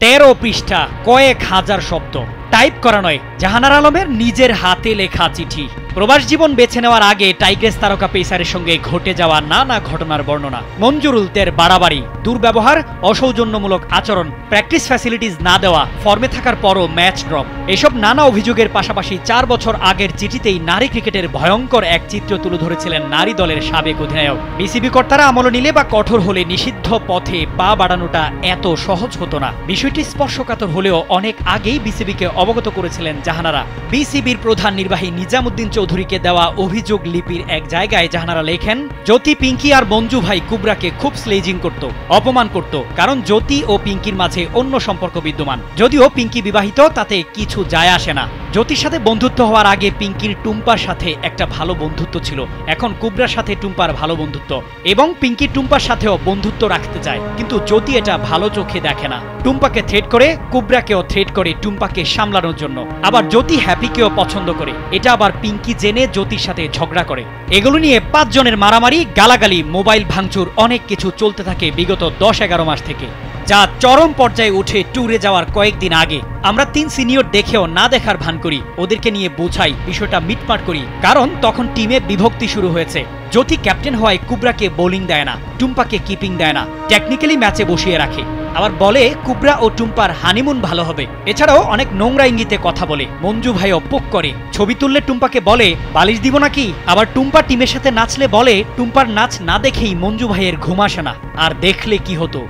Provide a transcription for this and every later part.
13 পৃষ্ঠা, কয়েক হাজার শব্দ, টাইপ করা নয়, জাহানারা আলমের নিজের হাতে লেখা চিঠি। প্রবাস জীবন বেছে নেওয়ার আগে টাইগ্রেস তারকা পেসারের সঙ্গে ঘটে যাওয়া নানা ঘটনার বর্ণনা, মঞ্জুরুল তের বাড়াবাড়ি, দুর্ব্যবহার, অসৌজন্যমূলক আচরণ, প্র্যাকটিস ফ্যাসিলিটিস না দেওয়া, ফর্মে থাকার পরও ম্যাচ ড্রপ, এসব নানা অভিযোগের পাশাপাশি 4 বছর আগের চিঠিতেই নারী ক্রিকেটের ভয়ঙ্কর এক চিত্র তুলে ধরেছিলেন নারী দলের সাবেক অধিনায়ক। বিসিবি কর্তারা আমল নিলে বা কঠোর হলে নিষিদ্ধ পথে পা বাড়ানোটা এত সহজ হতো না। বিষয়টি স্পর্শকাতর হলেও অনেক আগেই বিসিবিকে অবগত করেছিলেন জাহানারা। বিসিবির প্রধান নির্বাহী নিজামুদ্দিন চৌধুরীকে দেওয়া অভিযোগ লিপির এক জায়গায় জাহানারা লেখেন, জ্যোতি, পিঙ্কি আর মঞ্জু ভাই কুবরাকে খুব স্লেজিং করত, অপমান করত, কারণ জ্যোতি ও পিঙ্কির মাঝে অন্য সম্পর্ক বিদ্যমান। যদিও পিঙ্কি বিবাহিত, তাতে কিছু যায় আসে না। জ্যোতির সাথে বন্ধুত্ব হওয়ার আগে পিঙ্কির টুম্পার সাথে একটা ভালো বন্ধুত্ব ছিল, এখন কুবরার সাথে টুম্পার ভালো বন্ধুত্ব, এবং পিঙ্কি টুম্পার সাথেও বন্ধুত্ব রাখতে চায়, কিন্তু জ্যোতি এটা ভালো চোখে দেখে না। টুম্পাকে থ্রেট করে, কুবরাকেও থ্রেট করে টুম্পাকে সামলানোর জন্য। আবার জ্যোতি হ্যাপিকেও পছন্দ করে, এটা আবার পিঙ্কি জেনে জ্যোতির সাথে ঝগড়া করে। এগুলো নিয়ে 5 জনের মারামারি, গালাগালি, মোবাইল ভাঙচুর, অনেক কিছু চলতে থাকে বিগত 10-11 মাস থেকে, যা চরম পর্যায়ে উঠে ট্যুরে যাওয়ার কয়েকদিন আগে। আমরা 3 সিনিয়র দেখেও না দেখার ভান করি, ওদেরকে নিয়ে বোঝাই, বিষয়টা মিটমাট করি, কারণ তখন টিমে বিভক্তি শুরু হয়েছে। জ্যোতি ক্যাপ্টেন হওয়ায় কুবরাকে বোলিং দেয় না, টুম্পাকে কিপিং দেয় না, টেকনিক্যালি ম্যাচে বসিয়ে রাখে। আবার বলে কুবরা ও টুম্পার হানিমুন ভালো হবে। এছাড়াও অনেক নোংরা ইঙ্গিতে কথা বলে। মঞ্জু ভাইও পোক করে, ছবি তুললে টুম্পাকে বলে বালিশ দিব নাকি। আবার টুম্পা টিমের সাথে নাচলে বলে টুম্পার নাচ না দেখেই মঞ্জু ভাইয়ের ঘুম আসে না, আর দেখলে কি হতো।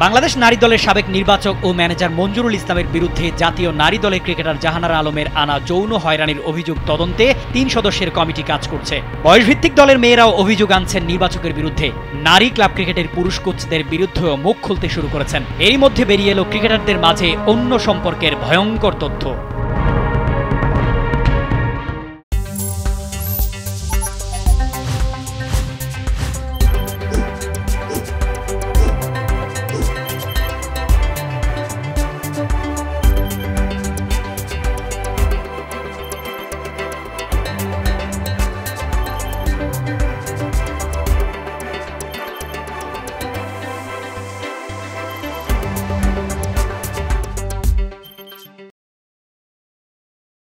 বাংলাদেশ নারী দলের সাবেক নির্বাচক ও ম্যানেজার মঞ্জুরুল ইসলামের বিরুদ্ধে জাতীয় নারী দলের ক্রিকেটার জাহানারা আলমের আনা যৌন হয়রানির অভিযোগ তদন্তে 3 সদস্যের কমিটি কাজ করছে। বয়সভিত্তিক দলের মেয়েরাও অভিযোগ আনছেন নির্বাচকের বিরুদ্ধে। নারী ক্লাব ক্রিকেটের পুরুষ কোচদের বিরুদ্ধেও মুখ খুলতে শুরু করেছেন। এরই মধ্যে বেরিয়ে এলো ক্রিকেটারদের মাঝে অন্য সম্পর্কের ভয়ঙ্কর তথ্য।